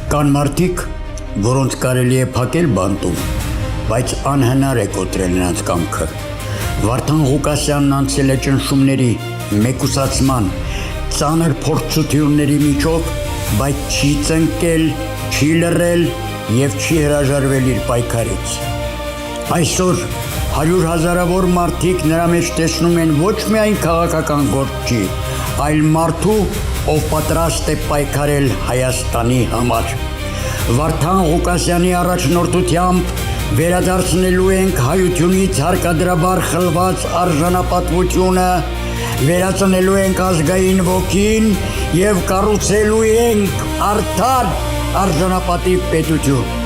Կան մարդիկ, որոնց կարելի է փակել բանտում, բայց անհնար է կոտրել նրանց կամքը։ Վարդան Ղուկասյանն անցել է ճնշումների, մեկուսացման, ծանր փորձությունների միջով, բայց չի ծնկել, չի լռել և չի հրաժարվել իր պայքարից։ Այսօր 100 հազարավոր մարդիկ նրա մեջ տեսնում են ոչ միայն քաղաքական գործի, այլ մարդու, ով պատրաստ է պայքարել Հայաստանի համար։ Վարդան Ղուկասյանի առաջնորդությամբ վերադարձնելու ենք հայությունից հարկադրաբար խլված արժանապատվությունը, վերածնելու ենք ազգային ոգին և կառուցելու ենք արդար արժանապատիվ պետություն։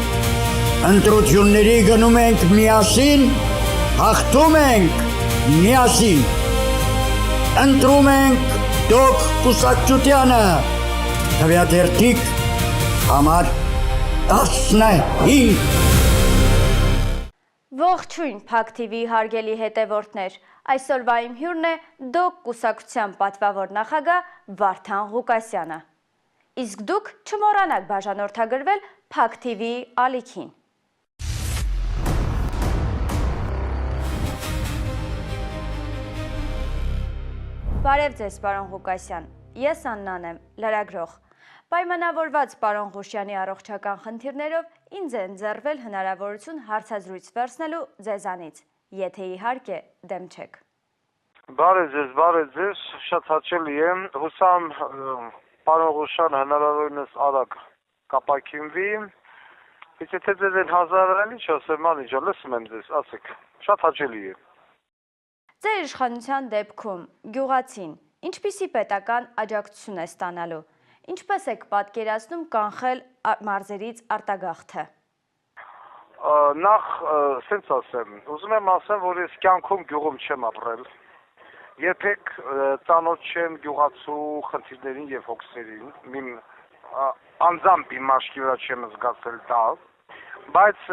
Ընտրությունների գնում ենք միասին, հաղթում ենք միասին։ Ընտրում ենք Դոկ Կուսակցությանը, Թվյաթերթիկ համար 15։ Ողջույն Փակ TV հարգելի հետևորդներ, այսօրվա իմ հյուրն է Դոկ Կուսակցության պատվավոր նախագահ Վարդան Ղուկասյանը։ Իսկ դուք չմոռանաք բաժանորդագրվել Փակ TV ալիքին։ Բարև ձեզ, պարոն Ղուկասյան, ես Աննան եմ, լրագրող։ Պայմանավորված պարոն Ղուկասյանի առողջական խնդիրներով ինձ է ընձեռվել հնարավորություն հարցազրույց վերցնելու ձեզանից, եթե իհարկե դեմ չեք։ Բարև ձեզ, շատ հաճելի է, հուսամ պարոն Ղուկասյանը հնարավորինս արագ կապակինվի, եթե ձեզ են հազարանի չասեմ, անիջա, լսում եմ ձեզ, ասեք, շատ հաճելի է։ Ձեր իշխանության դեպքում գյուղացին ինչպիսի պետական աջակցություն է ստանալու, ինչպես եք պատկերացնում կանխել մարզերից արտագաղթը։ Նախ, սենց ասեմ, ուզում եմ ասեմ, որ ես կյանքում գյուղում չեմ ապրել, երբեք ծանոթ չեմ գյուղացու խնդիրներին և հոգսերին, անձամբ իմ աչքի վրա չեմ զգացել դա, բայց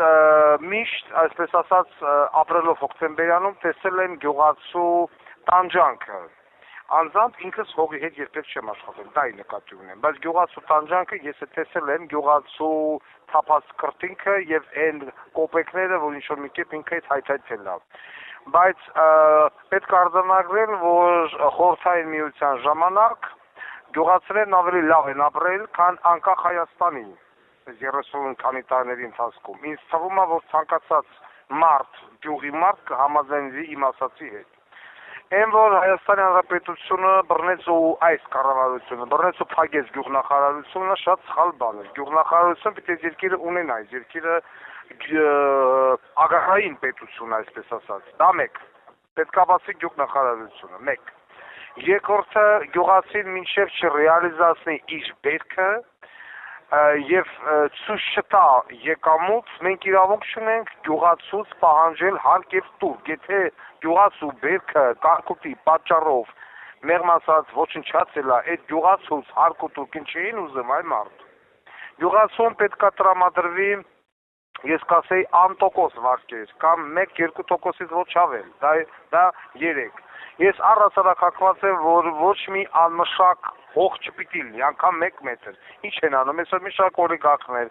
միշտ, այսպես ասած, ապրելով Հոկտեմբերյանում տեսել եմ գյուղացու տանջանքը, անձամբ ինքս հողի հետ երբեք չեմ աշխատել, դա ի նկատի ունեմ, բայց գյուղացու տանջանքը ես տեսել եմ գյուղացու թափած կրտինքը և այն կոպեկները, որ ինչ-որ մի կերպ ինքը հետ հայթայթել է, բայց պետք է արձանագրել, որ Խորհրդային Միության ժամանակ գյուղացիներն ավելի լավ են ապրել, քան անկախ Հայաստանի 30 քանի տարիների ընթացքում։ Ինձ թվում է, որ ցանկացած մարդ, գյուղի մարդ կհամաձայնվի իմ ասածի հետ։ Այն որ Հայաստանի Հանրապետությունը բռնեց ու այս կառավարությունը բռնեց ու փակեց գյուղնախարարությունը շատ սխալ բան է։ Գյուղնախարարությունը պետք է երկիրը ունենա, երկիրը ագահային պետություն, այսպես ասած։ Դա մեկ։ Պետք է բացի գյուղնախարարությունը, մեկ։ Երկրորդը գյուղացին մինչև չռեալիզացնի իր բերքը և ցույց չտա եկամուտ, մենք իրավունք չունենք գյուղացուց պահանջել հարկ և տուր, եթե գյուղացու բերքը կարկուտի պատճառով մեղմ ասած ոչնչացել է, այդ գյուղացուց հարկ ու տուր չէին ուզում այ մարդ։ Գյուղացուն պետք է տրամադրվի, ես կասեի անտոկոս վարկեր, կամ 1-2%-ից ոչ ավել, դա 3։ Ես առհասարակակված եմ, որ ոչ մի անմշակ հող չպիտի լինի, անգամ 1 մետր։ Ինչ են անում, այսօր մի շարք օլիգարխներ,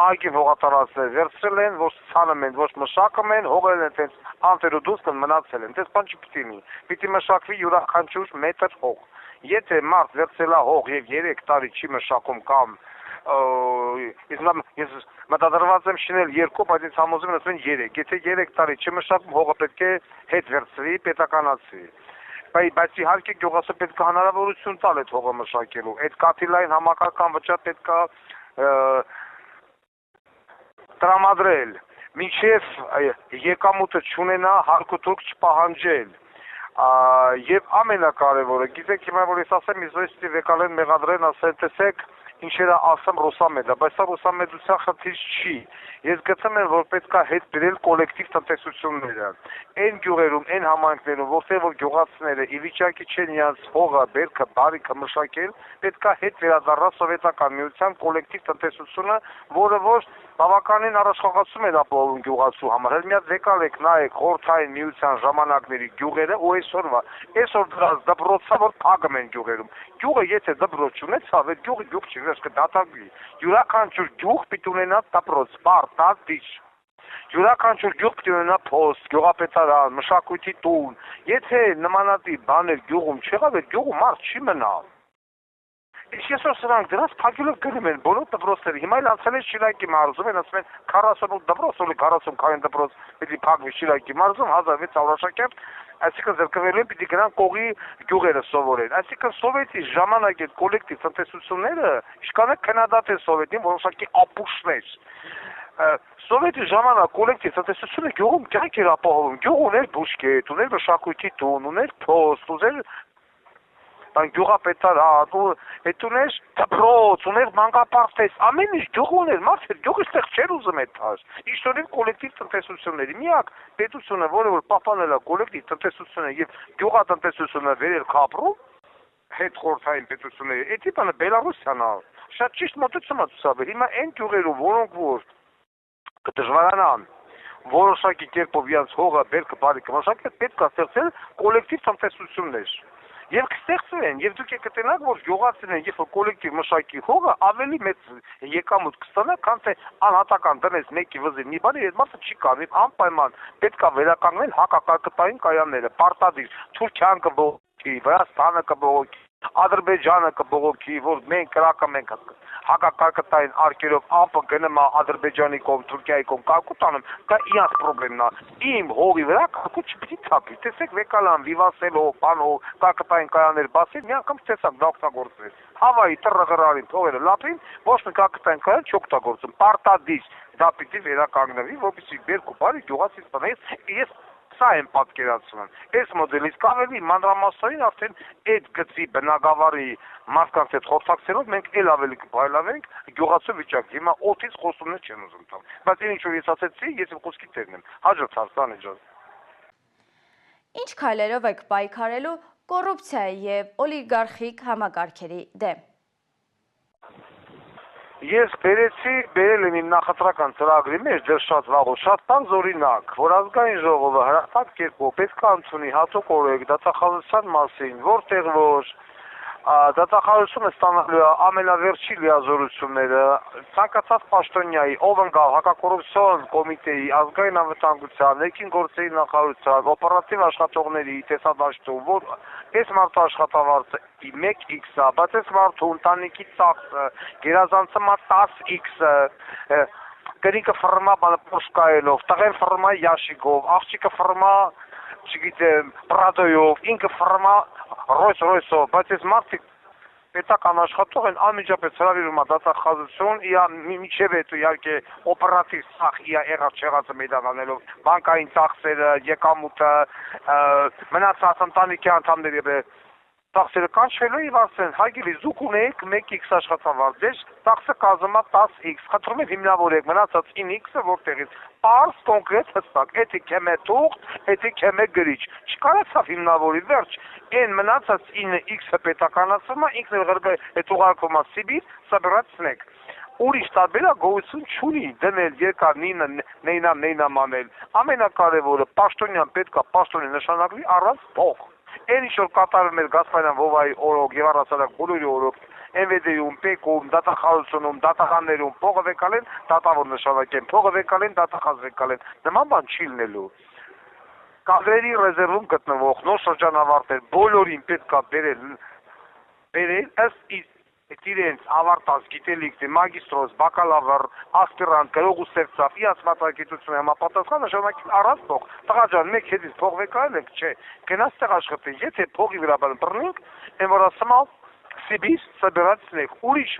ահագին հողատարածքներ վերցրել են, ոչ ցանում են, ոչ մշակում են, հողերն են տենց անտեր ու դուսկն մնացել են, տես բան չպիտի լինի, պիտի մշակվի յուրաքանչյուր մետր հող։ Եթե մարդ վերցրել է հող և 3 տարի չի մշակում կամ ես մտադրված եմ շինել 2, բայց ինձ համոզում են 3, եթե 3 տարի չմշակում, հողը պետք է հետ վերցվի, պետականացվի։ Բայց իհարկե գյուղացու պետք է հնարավորություն տալ այդ հողը մշակելու, այդ կաթիլային համակարգան վճար պետք է տրամադրել, մինչև եկամուտը չունենա, հարկ ու տուրք չպահանջել, և ամենակարևորը, գիտեք հիմա որ ես ասեմ, իզվեստի վեկալեն մեղադրեն, ասեն տեսեք, ինչեր է ասում Ռուսամեդը, բայց սա Ռուսամեդության խնդիր չի, Ես գտնում եմ, որ պետք է հետ բերել կոլեկտիվ տնտեսությունները։ Այն գյուղերում, այն համայնքներում, որտեղ որ գյուղացիները ի վիճակի չեն իրենց հողը, բերքը, բարիքը մշակել, պետք է հետ վերադառնալ սովետական միության կոլեկտիվ տնտեսությունը, որը որ բավականին առաջխաղացում էր ապահովում գյուղացու համար։ Հենց մի հատ եկալեք նայեք խորհրդային միության ժամանակների գյուղերը ու այսօր դրանց դպրոցը որ փակում են գյուղերում։ Գյուղը եթե դպրոց չունեցավ, այդ գյուղը գյուղ չի, վերջ կդատարկվի։ Յուրաքանչյուր գյուղ պիտի ունենա դպրոց, պարտադիր։ Յուրաքանչյուր գյուղ պիտի ունենա փոստ, գյուղապետարան, մշակույթի տուն։ Եթե նմանատիպ բաներ գյուղում չեղավ, այդ գյուղում մարդ չի մնա։ Ես սրանք դրանց փակելով գնում են բոլոր դպրոցները։ Հիմա էլ անցել է Շիրակի մարզում, ասում են 48 դպրոց, ու 40 քային դպրոց պիտի փակվի Շիրակի մարզում 1600 աշակերտ, այսինքն զրկվելու պիտի գնան կողի գյուղերը սովորեն։ Այսինքն սովետի ժամանակ այդ կոլեկտիվ տնտեսությունները իշքանը քննադատել սովետին որոշակի ապուշներ։ Սովետի ժամանակ կոլեկտիվ տնտեսությունը գյուղում կյանք էր ապահովում։ Գյուղ ուներ բուժկետ, ուներ մշակույթի տուն, ուներ փոստ, ուներ գյուղապետարան, այդ ուներ դպրոց, ուներ մանկապարտեզ, ամեն ինչ գյուղ ուներ, մարդը գյուղը ստեղ չէր ուզում այդտեղ։ Իշխորին կոլեկտիվ տնտեսությունների միակ պետությունը, որը որ պահպանել է կոլեկտիվ տնտեսությունը եւ գյուղատնտեսությունը վերել Քապրում, հետ խորհրդային պետությունների, այդ բանը Բելարուսիան է։ Շատ ճիշտ մոտեցում է ցուցաբերել։ Հիմա այն գյուղերով, որոնք որ կդժվարանան որոշակի կերպով իրենց հողը, բերքը, բարիքը մշակել, պետք է ստեղծել կոլեկտիվ տնտեսություններ։ Եվ կստեղծվեն, եւ դուք եք կտենաք, որ գյուղացիներն երբ որ կոլեկտիվ մշակի հողը ավելի մեծ եկամուտ կստանա, քան թե անհատական դնես մեկի վզին մի բանի, այդ մարդը չի κάνει, անպայման պետք է վերականգնել հակակարգային կայանները, պարտադիր Թուրքիան կբողոքի, Վրաստանը կբողոքի, Ադրբեջանը կբողոքի, որ մենք կրակը մենք հակակարգային արկերով ամպը գնում է Ադրբեջանի կողմ, Թուրքիայի կողմ կարկու տանում, դա իրանց խնդիրն է։ Իմ հողի վրա կարկու չպիտի թափի։ Տեսեք վեկալան, վիվասելով, բանով, կարկային կայաններ բացել, մի անգամ տեսակ դա օգտագործվեց։ Հավայի տրղրարին թողերը լապին, ոչ մի կարկային կայան չօգտագործում։ Պարտադիր դա պիտի վերականգնվի, որպեսզի բերք ու բարի գյուղացից բնես, ես սա եմ պատկերացնում։ Այս մոդելից ավելի մանրամասային արդեն այդ գծի բնակավարի մարդկանց հետ խորհրդակցելով մենք ել ավելի կփայլավենք գյուղացու վիճակը։ Հիմա օդից խոսումներ չեն ուզում տալ։ Բայց ինչ որ ես ասեցի, ես իմ խոսքի տերն եմ։ Հաջորդ հարցան ջան։ Ինչ քայլերով եք պայքարելու կոռուպցիայի եւ օլիգարխիկ համակարգերի դեմ։ Ես բերել եմ իմ նախընտրական ծրագրի մեջ դեռ շատ վաղուց շատ բան օրինակ, որ ազգային ժողովը հրատապ կերպով պետք է ընդունի հատուկ օրենք դատախազության մասին, որտեղ որ դատախազությունը ստանալու է ամենավերջի լիազորությունները, ցանկացած պաշտոնյայի, ով ընկավ հակակոռուպցիոն կոմիտեի, ազգային անվտանգության, ներքին գործերի նախարարության, օպերատիվ աշխատողների տեսադաշտում, որ այս մարդու աշխատավարձը 1x-ը, բայց այս մարդու ընտանիքի ծախսը, գերազանցումը 10x-ը, կրիկը ֆռմա պոշկայելով, տղեն ֆռմա յաշիկով, աղջիկը ֆռմա, չգիտեմ, պրադոյով, ինքը ֆռմա Ռոյս-Ռոյսով, բայց այս մարդիկ պետական աշխատող են անմիջապես հրավիրում է դատախազություն, միջև հետո իհարկե օպերատիվ սախ եղած չեղածը մեդանանելով, բանկային ծախսերը, եկամուտը, մնացած ընտանիքի անդամների ծախսերը կանչվելու եւ ասեն, հարգելի զուգ ունեք 1x աշխատավարձ, ծախսը կազմում է 10x, խնդրում եմ հիմնավորեք մնացած 9x-ը որտեղից, պարզ կոնկրետ հստակ, էդի քեմե թուղթ, էդի քեմե գրիչ, չկարացավ հիմնավորի վերջ, այն մնացած 9x-ը պետականացվում է, ինքն էլ այդ ուղարկվում է Սիբիր, սաբրացնեք, ուրիշ տարբերակություն չունի դնել երկար նեյնամ անել, ամենակարևորը պաշտոնյան պետք է պաշտոնի նշանակվի առանց փող։ Այն ինչ որ կատարում էր Գասպարյան Վովայի օրոք եւ առասարակ բոլորի օրոք MVD-ում, ՊԵԿ-ում, դատախազությունում, դատախաններում փողը վեկալեն, դատավոր նշանակեն, փողը վեկալեն, դատախազ վեկալեն։ Նման բան չի լինելու։ Կադրերի ռեզերվում գտնվող նոր շրջանավարտներ բոլորին պետք է բերել ըստ իրենց ավարտած գիտելիքի, մագիստրոս, բակալավր, ասպիրանտ, գրող ու ստեղծավ, իրաց մատակիտությունը համապատասխան նշանակին առանց փող։ Տղա ջան, մեկ հետից փող վեկայել եք, չէ։ Գնաց տեղ աշխատի, եթե փողի վրա բռնեք, այն որ ասում է Սիբիր սաբրացնեք, ուրիշ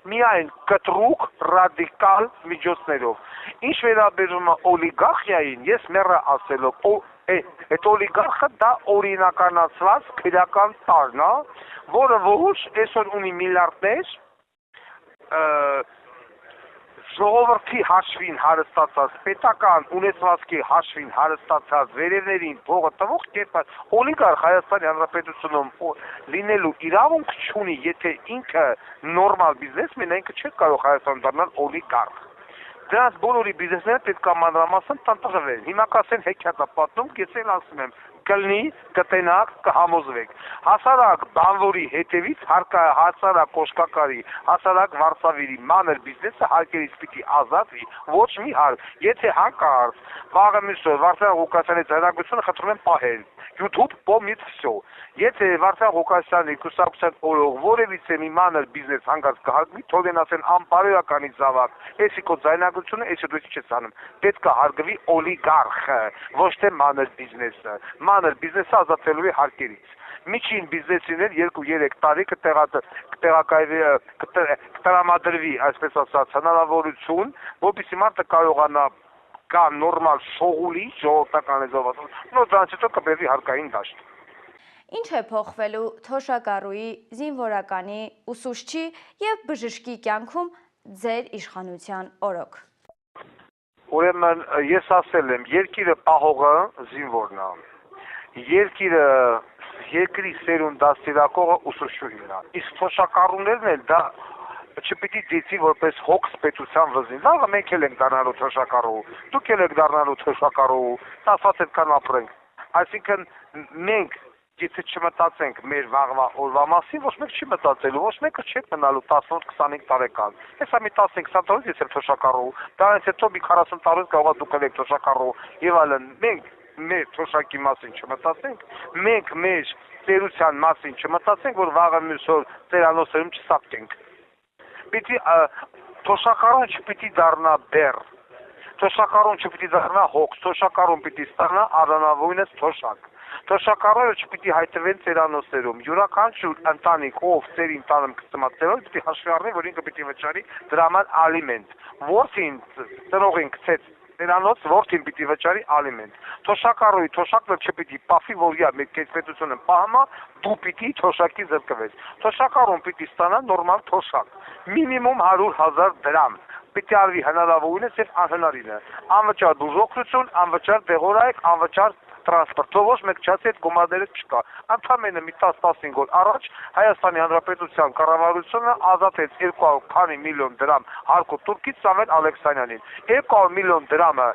միայն կտրուկ ռադիկալ միջոցներով։ Ինչ վերաբերում է օլիգարխիային, ես մեռա ասելով, այդ օլիգարխը դա օրինականացված քրեական տարն է, որը ոչ այսօր ունի միլիարդներ, ժողովրդի հաշվին հարստացած, պետական ունեցվածքի հաշվին հարստացած, վերևներին փողը տվող կերպը օլիգարխ Հայաստանի Հանրապետությունում լինելու իրավունք չունի, եթե ինքը նորմալ բիզնեսմեն է, ինքը չի կարող Հայաստանում դառնալ օլիգարխ։ Դրանց բոլորի բիզնեսները պետք է մանրամասն տնտղվեն։ Հիմա կասեն հեքիաթ պատմում, ես էլ ասում եմ, կլնի, կտենակ, կհամոզվեք։ Հասարակ բանվորի հետևից հասարակ կոշկակարի, հասարակ վարսավիրի մանր բիզնեսը հարկերից պիտի ազատվի, ոչ մի հարկ։ Եթե հանկարծ վաղը միսոր Վարդան Ղուկասյանի ձայնագրությունը խնդրում են պահել։ YouTube помнит все։ Եթե Վարդան Ղուկասյանի կուսակցության օրող որևիցե մի մանր բիզնես հանգած կհարգվի, թող են ասեն անբարոյականի զավակ, էսի քո ձայնագրությունը, էսի դու չես անում։ Պետք է հարգվի օլիգարխը, ոչ թե մանր բիզնեսը։ Մանր բիզնեսը ազատվելու է հարկերից։ Միջին բիզնեսիներ 2-3 տարի կտրամադրվի, այսպես ասած, հնարավորություն, որպեսզի մարդը կարողանա կա նորմալ շողուլի ժողովրդական լեզվով, նոր դրանից հետո կբերվի հարկային դաշտ։ Ինչ է փոխվելու թոշակառուի, զինվորականի, ուսուցչի եւ բժշկի կյանքում ձեր իշխանության օրոք։ Ուրեմն ես ասել եմ, երկիրը պահողը զինվորն է։ Երկրի սերուն դաստիարակողը ուսուցչուհին է։ Իսկ թոշակառուներն էլ դա չպիտի դիտի որպես հոգս պետության վզին։ Լավ, մենք էլ ենք դառնալու թոշակառու, դուք էլ եք դառնալու թոշակառու, ասած այդքան ապրենք։ Այսինքն մենք եթե չմտածենք մեր վաղվա օրվա մասին, ոչ մեկ չի մտածելու, ոչ մեկը չի մնալու 18-25 տարեկան։ Հեսա մի 15-20 տարուց ես եմ թոշակառու, դրանից հետո մի 40 տարուց կարող է դուք եք թոշակառու եւ այլն։ Մենք մեր թոշակի մասին չմտածենք, մենք մեր ծերության մասին չմտածենք, որ վաղը մյուս օր ծերանոցերում չսապտենք։ Պիտի թոշակառուն չպիտի դառնա բեռ, թոշակառուն չպիտի դառնա հոգս, թոշակառուն պիտի ստանա առանավույնս թոշակ։ Թոշակառուները չպիտի հայտնվեն ծերանոցերում։ Յուրաքանչյուր ընտանիք, ով ծերին տանում կստմացերով, պիտի հաշվի առնի, որ ինքը պիտի վճարի դրա համար ալիմենտ։ Որդին ծնողին գցեց ծերանոց, որդին պիտի վճարի ալիմենտ։ Թոշակառուի թոշակը չպիտի պահի, որ իա մեր կեցպետությունը պահամա, դու պիտի թոշակի զրկվես։ Թոշակառուն պիտի ստանա նորմալ թոշակ։ Մինիմում 100,000 դրամ։ Պիտի արվի հնարավորինս եւ անհնարինը։ Անվճար բուժօգնություն, անվճար դեղորայք, անվճար տրանսպորտ, ոչ մեկ չասի այդ գումարները չկա։ Ընդամենը մի 10-15 օր առաջ Հայաստանի Հանրապետության կառավարությունը ազատեց 200 միլիոն դրամ հարկու Թուրքից Սամվել Ալեքսանյանին։ 200 միլիոն դրամը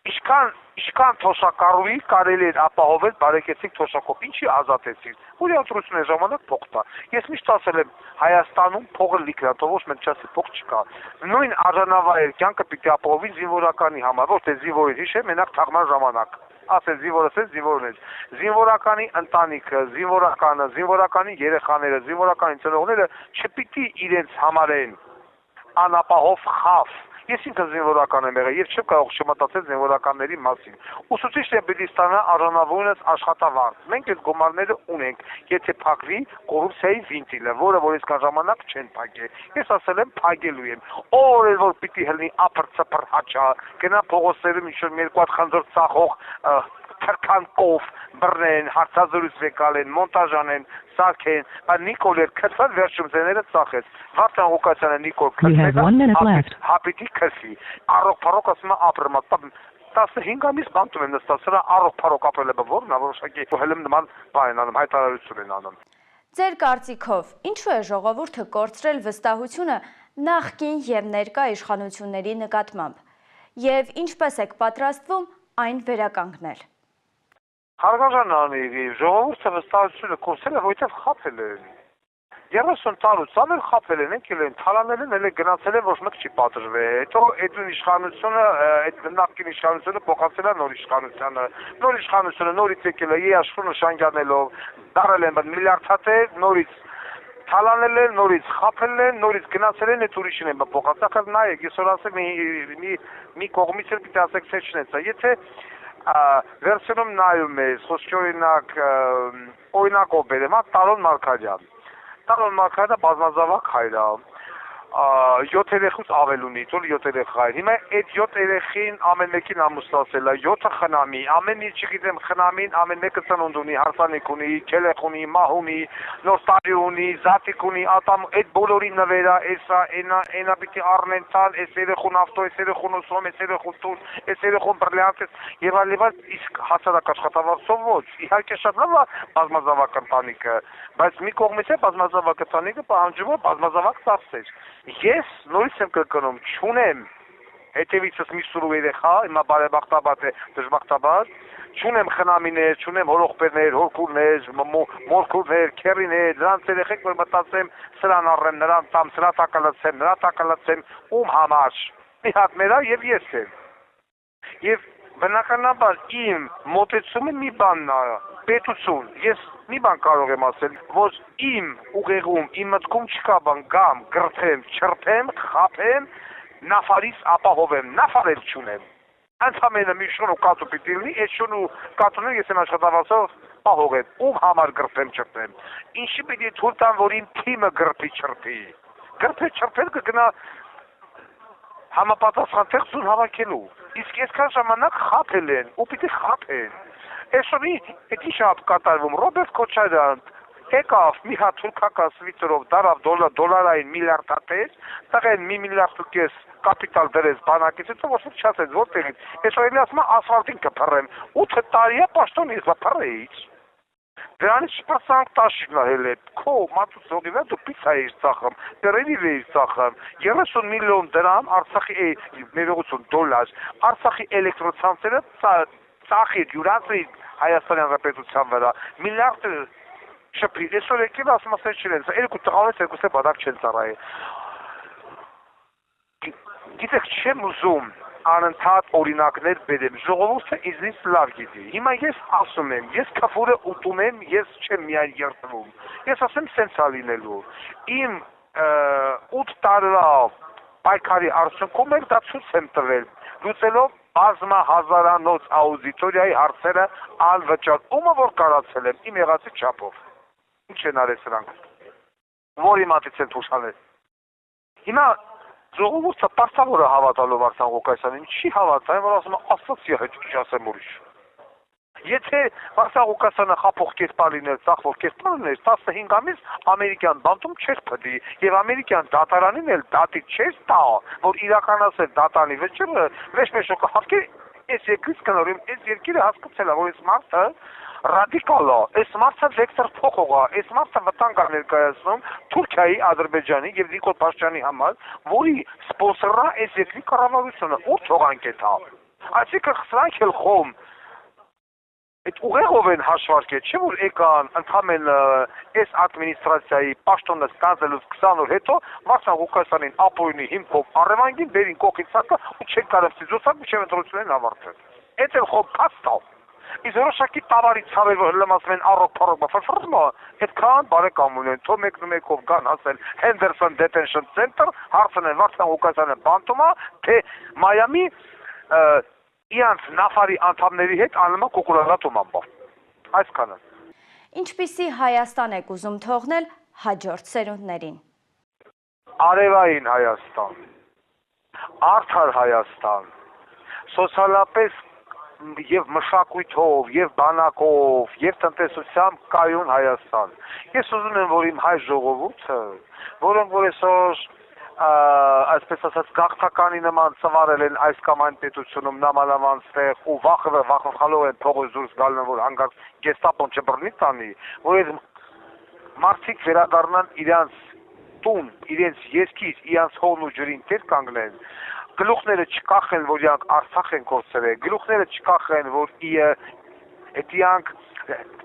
Ինչքան թոշակառուի կարելի էր ապահովել բարեկեցիկ թոշակով, ինչի ազատեցին։ Որի ընտրությունների ժամանակ փող տա։ Ես միշտ ասել եմ, Հայաստանում փողը լիքն է, ոչ մեկ չասի փող չկա։ Նույն արժանավայր կյանքը պիտի ապահովի զինվորականի համար, ոչ թե զինվորի հիշե մենակ թաղման ժամանակ։ Ասել զինվորը, զինվորականի ընտանիքը, զինվորականի երեխաները, զինվորականի ծնողները չպիտի իրենց համարեն անապահով խավ։ Ես ինքս զինվորական եմ եղել եւ չեմ կարող չմտածել զինվորականների մասին։ Ուսուցիչը պիտի ստանա առանավույնս աշխատավարձ։ Մենք այդ գումարները ունենք, եթե փակվի կոռուպցիայի վինտիլը, որ այսքան ժամանակ չեն փակել։ Ես ասել եմ փակելու եմ։ Օրեր որ պիտի հլնի ապրծպր հաճա, գնա փողոցներում ինչ-որ մի երկու հատ խնձոր ծախող թրքանքով բռնեն, հարցազրույց վեկալեն, մոնտաժանեն, սարքեն, բայց Նիկոլ էր քրտված վերջում ձեները ծախեց։ Վարդան Ղուկասյանը Նիկոլ քրտվեց, հապիտի քրտվի։ Առողջ ասում է ապրում, 15 ամիս բանտում եմ նստած, սրա առողջ ապրել է որն է, որոշակի հելում նման բան են անում, հայտարարություն են անում։ Ձեր կարծիքով, ինչու է ժողովուրդը կորցրել վստահությունը նախկին եւ ներկա իշխանությունների նկատմամբ, եւ ինչպես եք պատրաստվում այն վերականգնել։ Հարգարժան Անիկի, ժողովուրդը վստահությունը կորցրել է, որովհետև խաբել են։ 30 տարուց ամեն խաբել են, եկել են, թալանել են, էլ գնացել են, ոչ մեկ չի պատժվել։ Հետո այդ իշխանությունը, այդ նախկին իշխանությունը փոխանցել է նոր իշխանությանը։ Նոր իշխանությունը նորից եկել է, իշխուն նշանյանելով, դարել են միլիարդատեր, նորից թալանել են, նորից խաբել են, նորից գնացել են, այդ ուրիշին են փոխանցել։ Նայեք, այսօր ասեմ մի կողմից էլ պիտի ասեք սեչնեցա։ Եթե վերցնում նայում ես, խոսքի օրինակով բերեմ, Տարոն Մարգարյան։ Տարոն Մարգարյանը բազմազավակ հայր է։ 7 երեխուց ավել ունի, թող 7 երեխա է։ Հիմա այդ 7 երեխին ամեն մեկին ամուսնացել է, 7-ը խնամի, ամեն ինչ չգիտեմ խնամին, ամեն մեկը ծնունդ ունի, հարսանիք ունի, քելեխ ունի, մահ ունի, նոր տարի ունի, զատիկ ունի, ատամ այդ բոլորի նվերա, էսա, այնա պիտի առնեն տալ, այս երեխուն ավտո, այս երեխուն ուսում, այս երեխուն տուն, այս երեխուն բրլիանց, եւ այլն, իսկ հասարակ աշխատավարձով ոչ։ Իհարկե շատ լավ է բազմազավակ ընտանիքը, բայց մի կողմից է բազմազավակ ընտանիքը պահանջում է բազմազավակ ծախսեր։ Ես նորից եմ կրկնում, չունեմ հետևիցս մի սուրու երեխա, հիմա բարեբախտաբար է դժբախտաբար, չունեմ խնամիներ, չունեմ հորողբերներ, հորքուրներ, մորքուրներ, քերիներ, դրանց երեխեք, որ մտածեմ սրան առեմ, նրան տամ, սրա տակալացեմ, ում համար, մի հատ մերա եւ ես եմ։ Եվ բնականաբար իմ մոտեցումը մի բանն է, պետություն, ես մի բան կարող եմ ասել, որ իմ ուղեղում, իմ մտքում չկա բան գամ, գրթեմ, չրթեմ, խափեմ, նավարից ապահովեմ, նավարել չունեմ։ Ընդամենը մի շուն ու կատու պիտի լինի, այդ շուն ու կատուները ես եմ աշխատավարձով պահողեմ, ում համար գրթեմ, չրթեմ։ Ինչի պիտի թույլ տամ, որ իմ թիմը գրթի, չրթի։ Գրթել, չրթել կգնա համապատասխան տեքստուն հավաքելու։ Իսկ այսքան ժամանակ խափել են, ու պիտի խափեն։ Այսօր էդի շապ կատարվում Ռոբերտ Քոչարյան եկավ մի հատ թուրքական սվիցերով դարավ դոլարային միլիարդ հատեր, տղեն 1,5 միլիարդ կապիտալ դրեց բանակից, հետո ոչ ոք չասեց որտեղից։ Այսօր էլի ասում է ասֆալտին կփռեմ, 8 տարի է պաշտոնից փռեից։ Դրանից չպասանք տաշիկն ահել է, քո մատուցողի վրա դու պիցա էիր ծախում, դերերիվ էիր ծախում, 30 միլիոն դրամ Արցախի ներողություն դոլար, Արցախի էլեկտրոցանցերը ծախիր, յուրացրի Հայաստանի Հանրապետության վրա, միլիարդ շփի, այսօր եկել ասում ասել չեն, երկու տղաներից երկուսը բադակ չեն ծառայել։ Գիտեք, չեմ ուզում անընդհատ օրինակներ բերեմ, ժողովուրդը ինձնից լավ գիտի։ Հիմա ես ասում եմ, ես քֆուրը ուտում եմ, ես չեմ միայն երդվում։ Ես ասեմ սենց է լինելու։ Իմ 8 տարվա պայքարի արդյունքում էլ դա ցույց եմ տվել, լուծելով բազմահազարանոց աուդիտորիայի հարցերը անվճար, ումը որ կարացել եմ իմ եղածի չափով։ Ինչ են արել սրանք, որի մատից են թուշանել։ Հիմա ժողովուրդը պարտավոր է հավատալով Վարդան Ղուկասյանին, չի հավատա, որ ասում է Աստված եղեք, ինչ ասեմ ուրիշ։ Եթե Վարդան Ղուկասյանը խափող կերպար լիներ, ծախվող կերպար լիներ, 15 ամիս ամերիկյան բանտում չէր փդի, եւ ամերիկյան դատարանին էլ դատի չէր տա, որ իրականացել դատարանի վճիռը, վեշ-մեշը կհավքի, այս երկրից կնորում, այս երկիրը հասկացել է, որ այս մարդը ռադիկալ է, այս մարդը վեկտոր փոխող է, այս մարդը վտանգ է ներկայացնում Թուրքիայի, Ադրբեջանի եւ Նիկոլ Փաշինյանի համար, որի սպոնսորն է այս երկրի կառավարությունը, ու թողանք է թա։ Այսինքն սրանք էլ խոմ այդ ուղեղով են հաշվարկել, չէ՞ որ եկան ընդամենը այս ադմինիստրացիայի պաշտոնը ստանձնելուց 20 օր հետո Վարդան Ղուկասյանին ապօրինի հիմքով առևանգին բերին կողքից սակը ու չեն կարող ծիծոսակ մինչև ընտրություններն ավարտել։ Այդ էլ խոմ փաստա։ Իսկ որոշակի տավարի ցավեր որ հլմասում են առոք փառոք բફրֆրմա, այդքան բարեկամ ունեն, թող մեկնումեկով գան ասել Henderson Detention Center, հարցնեն Վարդան Ղուկասյանը բանտումա, թե Մայամի իրանց նավարի անդամների հետ անում է կոկուրալատում ամբա։ Այսքանը։ Ինչպիսի Հայաստան եք ուզում թողնել հաջորդ սերունդներին։ Արևային Հայաստան, արդար Հայաստան, սոցիալապես եւ մշակույթով, եւ բանակով, եւ տնտեսությամբ կայուն Հայաստան։ Ես ուզում եմ, որ իմ հայ ժողովուրդը, որոնք որ այսօր այսպես ասած գաղթականի նման ծավալել են այս կամ այն պետությունում նամանավանցեղ ու վախվախալով են փողոց դուրս գալն որ հանգած գեստապոն չբռնի տանի, որ այդ մարդիկ վերադառնան իրանց տուն, իրենց երկիր, իրանց հողն ու ջրին տեր կանգնեն, գլուխները չկախեն, որ իրանք Արցախ են կորցրել, գլուխները չկախեն, որ իրանք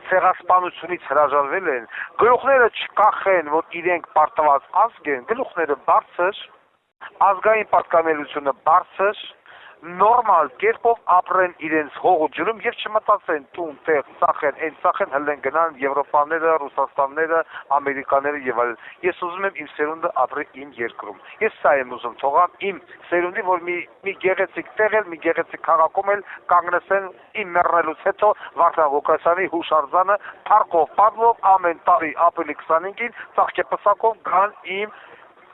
ցեղասպանությունից հրաժարվել են, գլուխները չկախեն, որ իրենք պարտված ազգ են, գլուխները բարձր, ազգային պատկանելությունը բարձր, նորմալ կերպով ապրեն իրենց հող ու ջրում եւ չմտածեն տուն, տեղ, ծախեն, այն ծախեն, հլեն գնան Եվրոպաները, Ռուսաստանները, Ամերիկաները եւ այլն։ Ես ուզում եմ իմ սերունդը ապրի իմ երկրում։ Ես սա եմ ուզում թողամ իմ սերունդի, որ մի գեղեցիկ տեղ էլ, մի գեղեցիկ քաղաքում էլ կանգնեցեն իմ մեռնելուց հետո Վարդան Ղուկասյանի հուշարձանը փառքով, պատվով ամեն տարի ապրիլի 25-ին ծաղկեպսակով գան իմ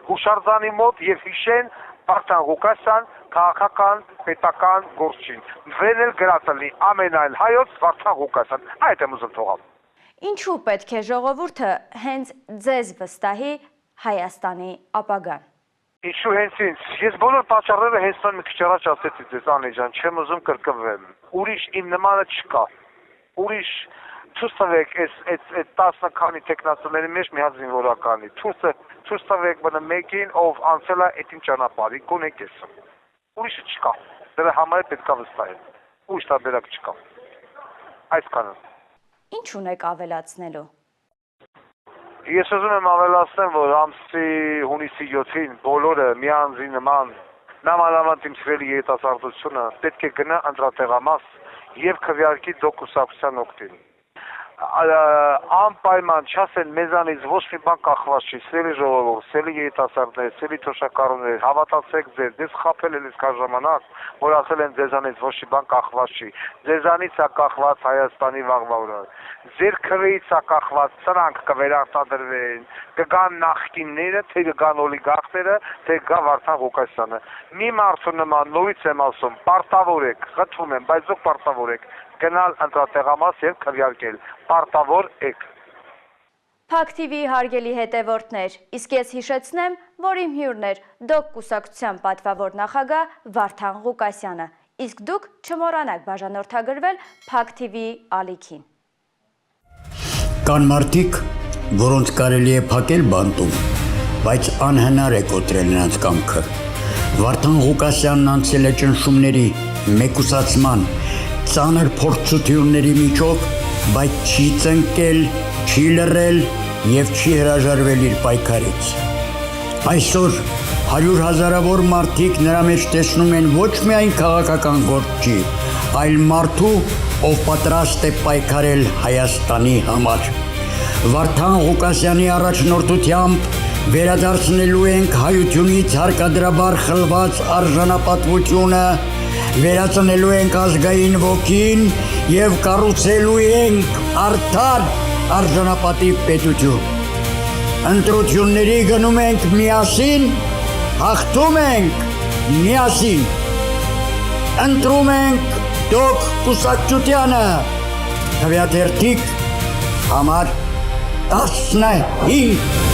հուշարձանի մոտ եւ հիշեն Վարդան Ղուկասյան քաղաքական պետական գործին։ Վեն էլ գրածալի ամենայն հայոց Վարդան Ղուկասյան։ Այդ եմ ուզում թողալ։ Ինչու պետք է ժողովուրդը հենց ձեզ վստահի Հայաստանի ապագան։ Ինչու հենց ինձ։ Ես բոլոր պատճառները հենց մի քիչ առաջ ասեցի ձեզ Անե ջան, չեմ ուզում կրկնվեմ։ Ուրիշ իմ նմանը չկա։ Ուրիշ ցույց տվեք այս 10 քանի տեխնացիների մեջ մի հատ զինվորականի։ Ցույց տվեք բնը մեկին, ով անցել է այդ իմ ճանապարհի, կոնեք ես։ Ուրիշը չկա։ Դրա համար պետք է վստահել։ Ուրիշ տարբերակ չկա։ Այսքանը։ Ինչ ունեք ավելացնելու։ Ես ուզում եմ ավելացնեմ, որ ամսի հունիսի 7-ին բոլորը միանձի նման նամանավանդ իմ սիրելի երիտասարդությունը պետք է գնա ընտրատեղամաս եւ քվեարկի դոկուսակցության օգտին։ Անպայման չասեն մեզանից ոչ մի բան կախված չի, սիրելի ժողովուրդ, սիրելի երիտասարդներ, սիրելի թոշակառուներ, հավատացեք ձեզ, դες խափել են իսկ ժամանակ, որ ասել են ձեզանից ոչ մի բան կախված չի, ձեզանից է կախված Հայաստանի վաղվա օրը, ձեր քվեից է կախված, սրանք կվերարտադրվեն, կգան նախկինները, թե կգան օլիգարխները, թե կգա Վարդան Ղուկասյանը։ Մի մարդու նման նորից եմ ասում, պարտավոր եք, խնդրում եմ, բայց դուք պարտավոր եք գնալ ընտրատեղամաս եւ քվեարկել, պարտավոր եք։ Փակ TV-ի հարգելի հետևորդներ, իսկ ես հիշեցնեմ, որ իմ հյուրն էր ԴՕԿ կուսակցության պատվավոր նախագահ Վարդան Ղուկասյանը, իսկ դուք չմոռանաք բաժանորդագրվել Փակ TV-ի ալիքին։ Կան մարդիկ, որոնց կարելի է փակել բանտում, բայց անհնար է կոտրել նրանց կամքը։ Վարդան Ղուկասյանն անցել է ճնշումների, մեկուսացման, ծանր փորձությունների միջով, բայց չի ծնկել, չի լռել եւ չի հրաժարվել իր պայքարից։ Այսօր 100,000-ավոր մարդիկ նրա մեջ տեսնում են ոչ միայն քաղաքական գործի, այլ մարդու, ով պատրաստ է պայքարել Հայաստանի համար։ Վարդան Ղուկասյանի առաջնորդությամբ վերադարձնելու ենք հայությունից հարկադրաբար խլված արժանապատվությունը, վերածնելու ենք ազգային ոգին եւ կառուցելու ենք արդար արժանապատիվ պետություն։ Ընտրությունների գնում ենք միասին, հաղթում ենք միասին։ Ընտրում ենք ԴՕԿ կուսակցությանը։ Քվեաթերթիկ համար 15